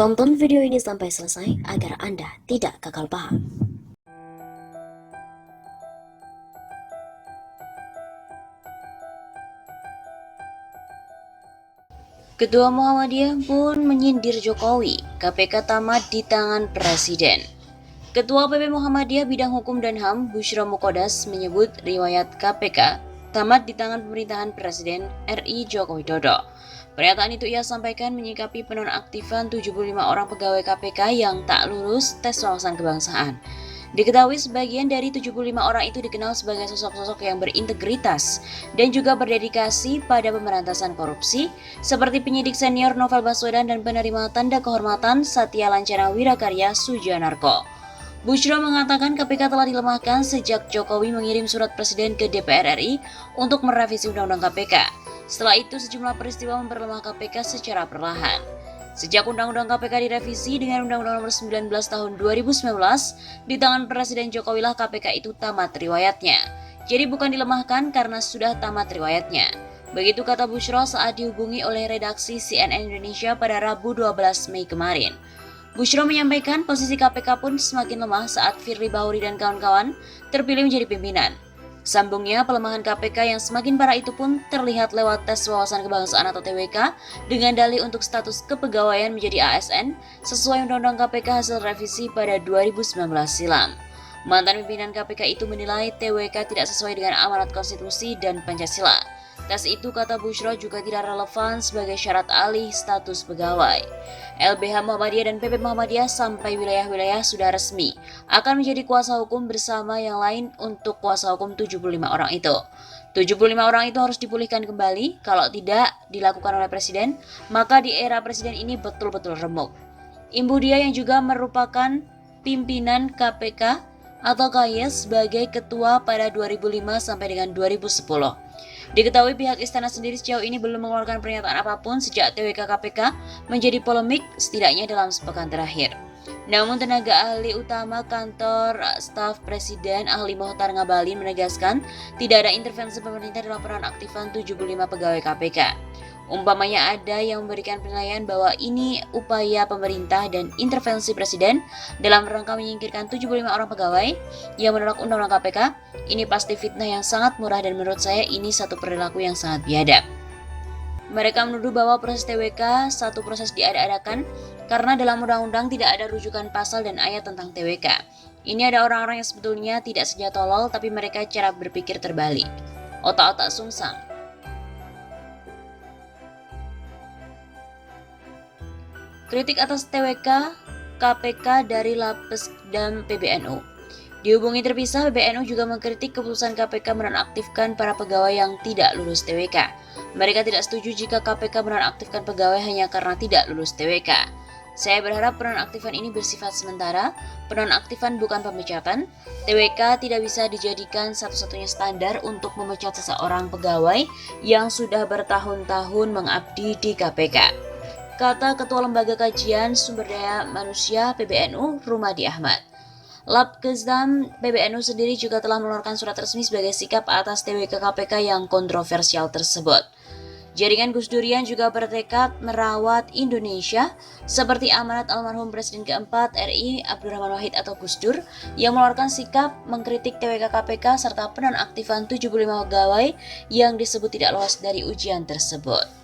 Tonton video ini sampai selesai agar Anda tidak gagal paham. Ketua Muhammadiyah pun menyindir Jokowi, KPK tamat di tangan Presiden. Ketua PP Muhammadiyah Bidang Hukum dan HAM, Busyro Mukodas, menyebut riwayat KPK tamat di tangan pemerintahan Presiden RI Joko Widodo. Pernyataan itu ia sampaikan menyikapi penonaktifan 75 orang pegawai KPK yang tak lulus tes wawasan kebangsaan. Diketahui sebagian dari 75 orang itu dikenal sebagai sosok-sosok yang berintegritas dan juga berdedikasi pada pemberantasan korupsi, seperti penyidik senior Novel Baswedan dan penerima tanda kehormatan Satya Lancana Wirakarya Sujanarko. Busyro mengatakan KPK telah dilemahkan sejak Jokowi mengirim surat Presiden ke DPR RI untuk merevisi Undang-Undang KPK. Setelah itu sejumlah peristiwa memperlemah KPK secara perlahan. Sejak Undang-Undang KPK direvisi dengan Undang-Undang Nomor 19 Tahun 2019, di tangan Presiden Jokowi lah KPK itu tamat riwayatnya. Jadi bukan dilemahkan karena sudah tamat riwayatnya. Begitu kata Busyro saat dihubungi oleh redaksi CNN Indonesia pada Rabu 12 Mei kemarin. Busyro menyampaikan posisi KPK pun semakin lemah saat Firly Bahuri dan kawan-kawan terpilih menjadi pimpinan. Sambungnya, pelemahan KPK yang semakin parah itu pun terlihat lewat tes wawasan kebangsaan atau TWK dengan dalih untuk status kepegawaian menjadi ASN sesuai Undang-Undang KPK hasil revisi pada 2019 silam. Mantan pimpinan KPK itu menilai TWK tidak sesuai dengan amanat konstitusi dan Pancasila. Tes itu, kata Busyro, juga tidak relevan sebagai syarat alih status pegawai. LBH Muhammadiyah dan PP Muhammadiyah sampai wilayah-wilayah sudah resmi akan menjadi kuasa hukum bersama yang lain untuk kuasa hukum 75 orang itu. 75 orang itu harus dipulihkan kembali, kalau tidak dilakukan oleh Presiden, maka di era Presiden ini betul-betul remuk. Imbu Dia yang juga merupakan pimpinan KPK atau KAYES sebagai ketua pada 2005 sampai dengan 2010. Diketahui pihak istana sendiri sejauh ini belum mengeluarkan pernyataan apapun sejak TWK KPK menjadi polemik setidaknya dalam sepekan terakhir. Namun tenaga ahli utama kantor staf presiden ahli Mohtar Ngabalin menegaskan tidak ada intervensi pemerintah dalam penonaktifan 75 pegawai KPK. Umpamanya ada yang memberikan penilaian bahwa ini upaya pemerintah dan intervensi presiden dalam rangka menyingkirkan 75 orang pegawai yang menolak Undang-Undang KPK, ini pasti fitnah yang sangat murah dan menurut saya ini satu perilaku yang sangat biadab. Mereka menuduh bahwa proses TWK satu proses diada-adakan karena dalam undang-undang tidak ada rujukan pasal dan ayat tentang TWK. Ini ada orang-orang yang sebetulnya tidak saja tolol tapi mereka cara berpikir terbalik. Otak-otak sungsang. Kritik atas TWK KPK dari Lapesdam PBNU. Dihubungi terpisah, PBNU juga mengkritik keputusan KPK menonaktifkan para pegawai yang tidak lulus TWK. Mereka tidak setuju jika KPK menonaktifkan pegawai hanya karena tidak lulus TWK. Saya berharap penonaktifan ini bersifat sementara, penonaktifan bukan pemecatan. TWK tidak bisa dijadikan satu-satunya standar untuk memecat seseorang pegawai yang sudah bertahun-tahun mengabdi di KPK. Kata Ketua Lembaga Kajian Sumber Daya Manusia PBNU, Rumadi Ahmad. Lapkesdam PBNU sendiri juga telah mengeluarkan surat resmi sebagai sikap atas TWK KPK yang kontroversial tersebut. Jaringan Gus Durian juga bertekad merawat Indonesia seperti amanat almarhum Presiden keempat RI Abdurrahman Wahid atau Gus Dur yang mengeluarkan sikap mengkritik TWK KPK serta penonaktifan 75 pegawai yang disebut tidak lolos dari ujian tersebut.